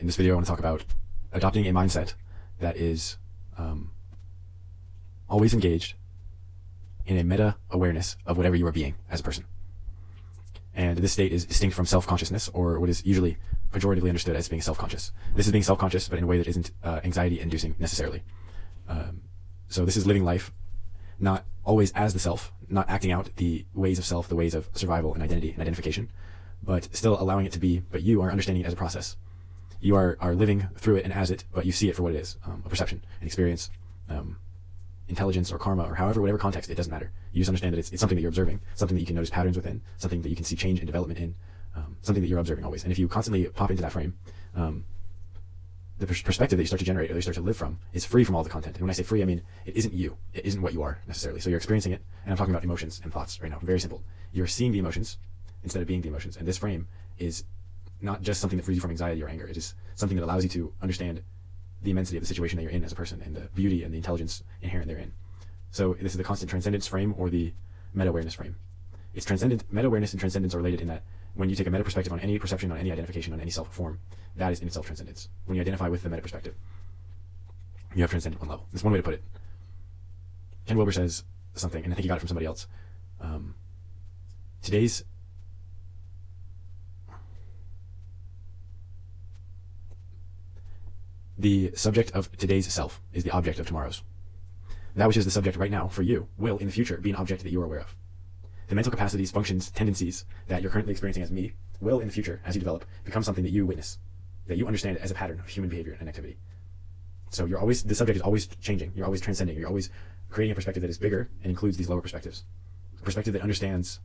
this video I want to talk about adopting a mindset that is always engaged in a meta-awareness of whatever you are being as a person. And this state is distinct from self-consciousness, or what is usually pejoratively understood as being self-conscious. This is being self-conscious, but in a way that isn't anxiety-inducing necessarily. So this is living life not always as the self, not acting out the ways of self, the ways of survival and identity and identification, but still allowing it to be, but you are understanding it as a process. You are living through it and as it, but you see it for what it is, a perception, an experience, intelligence or karma or whatever context, it doesn't matter. You just understand that it's something that you're observing, something that you can notice patterns within, something that you can see change and development in, something that you're observing always. And if you constantly pop into that frame, the perspective that you start to generate or that you start to live from is free from all the content. And when I say free, I mean it isn't you. It isn't what you are necessarily. So you're experiencing it, and I'm talking about emotions and thoughts right now. Very simple. You're seeing the emotions instead of being the emotions. And this frame is not just something that frees you from anxiety or anger. It is something that allows you to understand the immensity of the situation that you're in as a person and the beauty and the intelligence inherent therein. So this is the constant transcendence frame or the meta-awareness frame. It's transcendent. Meta-awareness and transcendence are related in that when you take a meta perspective on any perception, on any identification, on any self-form, that is in itself transcendence. When you identify with the meta perspective, you have transcended one level. That's one way to put it. Ken Wilber says something, and I think he got it from somebody else. The subject of today's self is the object of tomorrow's. That which is the subject right now for you will in the future be an object that you are aware of. The mental capacities, functions, tendencies that you're currently experiencing as me will in the future, as you develop, become something that you witness, that you understand as a pattern of human behavior and activity. So the subject is always changing, you're always transcending, you're always creating a perspective that is bigger and includes these lower perspectives. A perspective that understands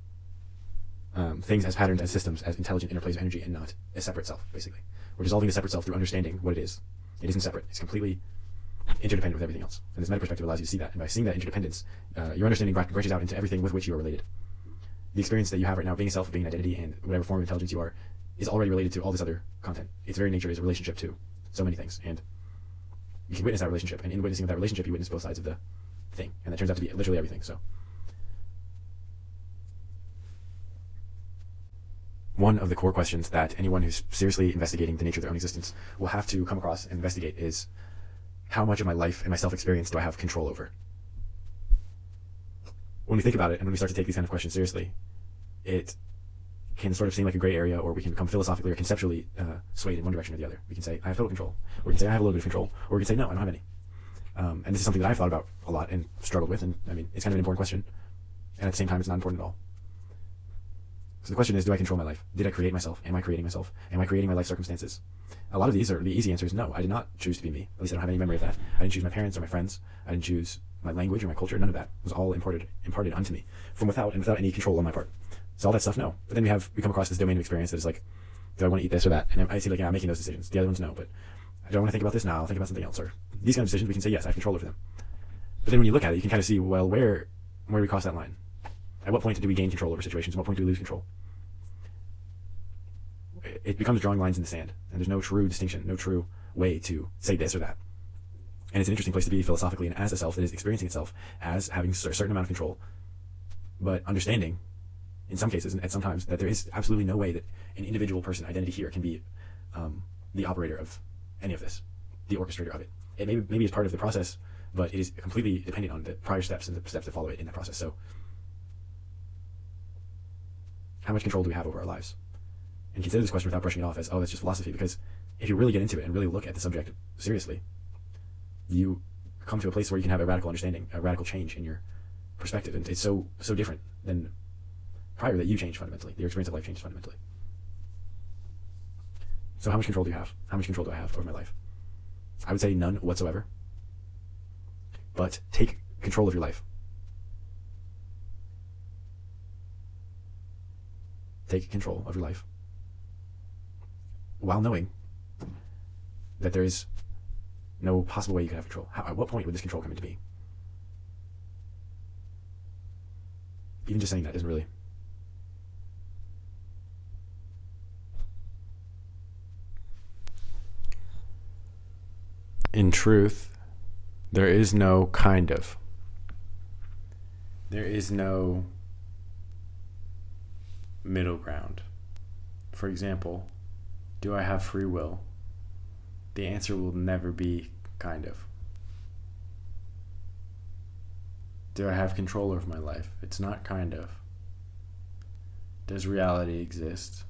things as patterns, as systems, as intelligent interplays of energy, and not a separate self, basically. We're dissolving the separate self through understanding what it is. It isn't separate, it's completely interdependent with everything else. And this meta perspective allows you to see that. And by seeing that interdependence, your understanding branches out into everything with which you are related. The experience that you have right now, being a self, being an identity, and whatever form of intelligence you are, is already related to all this other content. Its very nature is a relationship to so many things. And you can witness that relationship. And in witnessing of that relationship, you witness both sides of the thing. And that turns out to be literally everything. So one of the core questions that anyone who's seriously investigating the nature of their own existence will have to come across and investigate is, how much of my life and my self-experience do I have control over? When we think about it and when we start to take these kind of questions seriously, it can sort of seem like a gray area, or we can become philosophically or conceptually swayed in one direction or the other. We can say, I have total control, or we can say, I have a little bit of control, or we can say, no, I don't have any. And this is something that I've thought about a lot and struggled with, and I mean, it's kind of an important question, and at the same time, it's not important at all. So the question is, do I control my life? Did I create myself? Am I creating myself? Am I creating my life circumstances? A lot of these are the easy answers. No, I did not choose to be me. At least I don't have any memory of that. I didn't choose my parents or my friends. I didn't choose my language or my culture. None of that. It was all imparted unto me from without, and without any control on my part. So all that stuff, no. But then we come across this domain of experience that is like, do I want to eat this or that? And I see like, yeah, I'm making those decisions. The other ones, no. But I want to think about this now. I'll think about something else. Or these kind of decisions, we can say, yes, I have control over them. But then when you look at it, you can kind of see, well, where do we cross that line? At what point do we gain control over situations? At what point do we lose control? It becomes drawing lines in the sand, and there's no true distinction, no true way to say this or that. And it's an interesting place to be philosophically, and as a self that is experiencing itself as having a certain amount of control, but understanding, in some cases and at some times, that there is absolutely no way that an individual person identity here can be the operator of any of this, the orchestrator of it. It maybe is part of the process, but it is completely dependent on the prior steps and the steps that follow it in that process. So, how much control do we have over our lives? And consider this question without brushing it off as, oh, that's just philosophy, because if you really get into it and really look at the subject seriously, you come to a place where you can have a radical understanding, a radical change in your perspective. And it's so different than prior that you change fundamentally. Your experience of life changes fundamentally. So how much control do you have? How much control do I have over my life? I would say none whatsoever. But take control of your life. Take control of your life, while knowing that there is no possible way you can have control. At what point would this control come into being? Even just saying that isn't really. In truth, there is no kind of. There is no middle ground. For example, do I have free will? the answer will never be kind of. Do I have control over my life? It's not kind of. Does reality exist?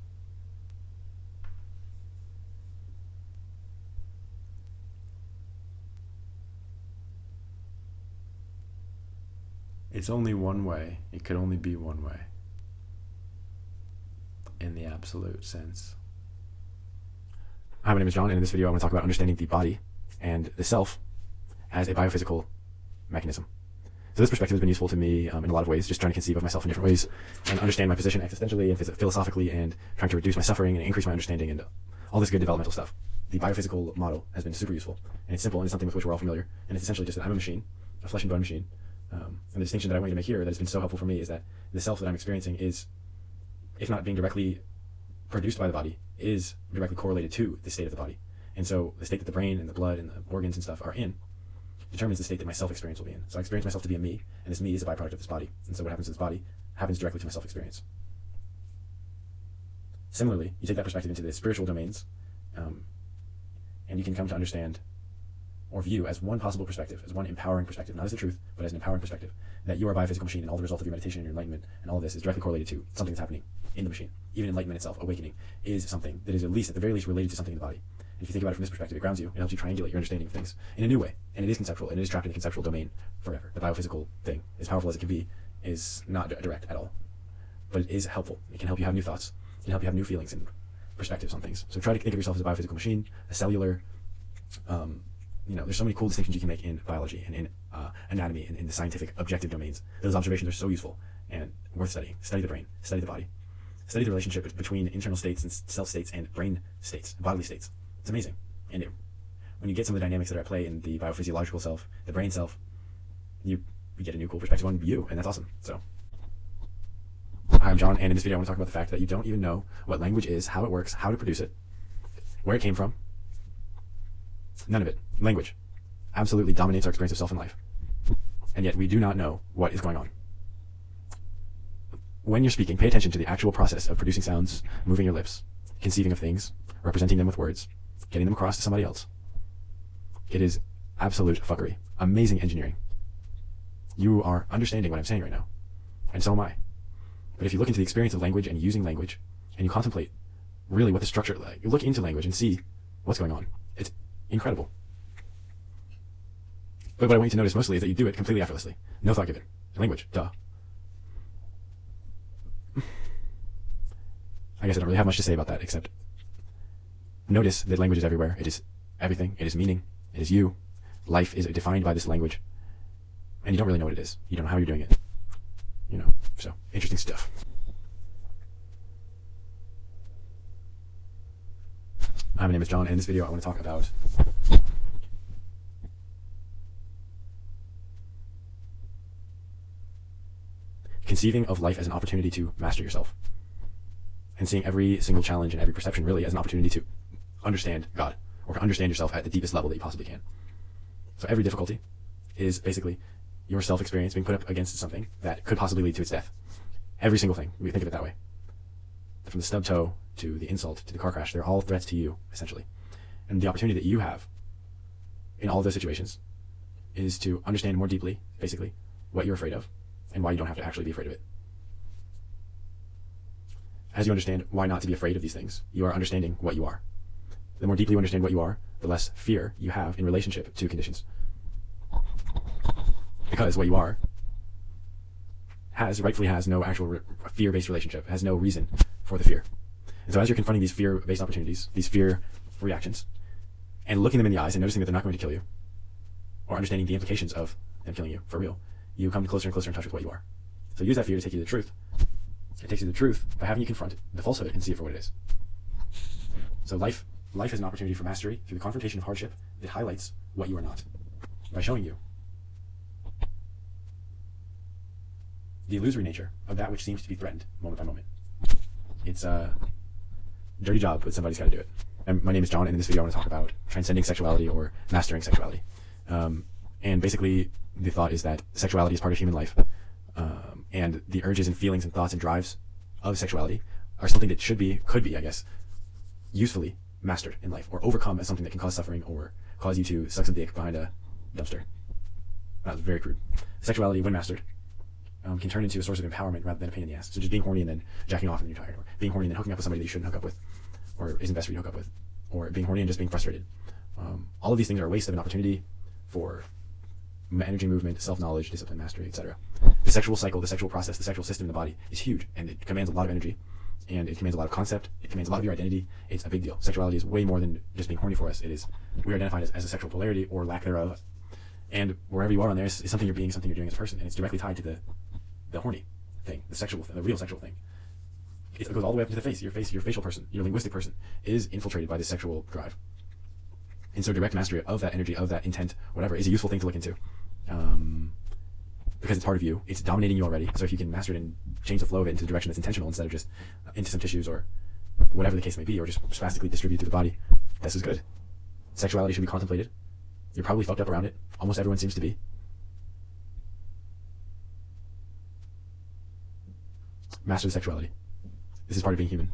It's only one way. It could only be one way. In the absolute sense. Hi, my name is John, and in this video I want to talk about understanding the body and the self as a biophysical mechanism. So this perspective has been useful to me in a lot of ways, just trying to conceive of myself in different ways and understand my position existentially and philosophically, and trying to reduce my suffering and increase my understanding and all this good developmental stuff. The biophysical model has been super useful, and it's simple, and it's something with which we're all familiar, and it's essentially just that I'm a machine, a flesh and bone machine. And the distinction that I want you to make here that has been so helpful for me is that the self that I'm experiencing is, if not being directly produced by the body, is directly correlated to the state of the body. And so the state that the brain and the blood and the organs and stuff are in determines the state that my self-experience will be in. So I experience myself to be a me, and this me is a byproduct of this body. And so what happens to this body happens directly to my self-experience. Similarly, you take that perspective into the spiritual domains, and you can come to understand or view as one possible perspective, as one empowering perspective, not as the truth, but as an empowering perspective, that you are a biophysical machine, and all the result of your meditation and your enlightenment and all of this is directly correlated to something that's happening in the machine. Even enlightenment itself, awakening, is something that is at the very least related to something in the body. And if you think about it from this perspective, it grounds you. It helps you triangulate your understanding of things in a new way. And it is conceptual, and it is trapped in the conceptual domain forever. The biophysical thing, as powerful as it can be, is not direct at all. But it is helpful. It can help you have new thoughts. It can help you have new feelings and perspectives on things. So try to think of yourself as a biophysical machine, a cellular, there's so many cool distinctions you can make in biology and in anatomy and in the scientific objective domains. Those observations are so useful and worth studying. Study the brain, study the body, study the relationship between internal states and self states and brain states, bodily states. It's amazing. And when you get some of the dynamics that are at play in the biophysiological self, the brain self, you get a new cool perspective on you, and that's awesome. So, hi, I'm John, and in this video I want to talk about the fact that you don't even know what language is, how it works, how to produce it, where it came from. None of it. Language absolutely dominates our experience of self and life. And yet we do not know what is going on. When you're speaking, pay attention to the actual process of producing sounds, moving your lips, conceiving of things, representing them with words, getting them across to somebody else. It is absolute fuckery. Amazing engineering. You are understanding what I'm saying right now. And so am I. But if you look into the experience of language and using language, and you contemplate really what the structure, like, you look into language and see what's going on. It's incredible. But what I want you to notice mostly is that you do it completely effortlessly. No thought given. Language. Duh. I guess I don't really have much to say about that, except notice that language is everywhere. It is everything. It is meaning. It is you. Life is defined by this language. And you don't really know what it is. You don't know how you're doing it. So interesting stuff. Hi, my name is John, and in this video I want to talk about conceiving of life as an opportunity to master yourself, and seeing every single challenge and every perception really as an opportunity to understand God, or to understand yourself at the deepest level that you possibly can. So every difficulty is basically your self-experience being put up against something that could possibly lead to its death. Every single thing, we think of it that way. From the stub toe to the insult to the car crash, they're all threats to you, essentially. And the opportunity that you have in all of those situations is to understand more deeply, basically, what you're afraid of and why you don't have to actually be afraid of it. As you understand why not to be afraid of these things, you are understanding what you are. The more deeply you understand what you are, the less fear you have in relationship to conditions. Because what you are rightfully has no actual fear-based relationship, has no reason for the fear. And so as you're confronting these fear-based opportunities, these fear reactions, and looking them in the eyes and noticing that they're not going to kill you, or understanding the implications of them killing you for real, you come closer and closer in touch with what you are. So use that fear to take you to the truth. It takes you to the truth by having you confront the falsehood and see it for what it is. So life is an opportunity for mastery through the confrontation of hardship that highlights what you are not, by showing you the illusory nature of that which seems to be threatened moment by moment. It's a dirty job, but somebody's got to do it. And my name is John, and in this video I want to talk about transcending sexuality or mastering sexuality. And basically the thought is that sexuality is part of human life, and the urges and feelings and thoughts and drives of sexuality are something that could be, I guess, usefully mastered in life, or overcome as something that can cause suffering or cause you to suck some dick behind a dumpster. That was very crude. Sexuality, when mastered, can turn into a source of empowerment rather than a pain in the ass. So just being horny and then jacking off and then you're tired, or being horny and then hooking up with somebody that you shouldn't hook up with, or isn't best for you to hook up with, or being horny and just being frustrated. All of these things are a waste of an opportunity for energy movement, self-knowledge, discipline, mastery, etc. The sexual cycle, the sexual process, the sexual system in the body is huge, and it commands a lot of energy, and it commands a lot of concept, it commands a lot of your identity. It's a big deal. Sexuality is way more than just being horny for us. It is, we're identified as a sexual polarity or lack thereof, and wherever you are on there is something you're being, something you're doing as a person, and it's directly tied to the horny thing, the sexual thing, the real sexual thing. It goes all the way up to the face. Your facial person, your linguistic person is infiltrated by this sexual drive. And so direct mastery of that energy, of that intent, whatever, is a useful thing to look into. Because it's part of you. It's dominating you already. So if you can master it and change the flow of it into the direction that's intentional instead of just into some tissues or whatever the case may be, or just spastically distribute through the body, this is good. Sexuality should be contemplated. You're probably fucked up around it. Almost everyone seems to be. Master the sexuality. This is part of being human.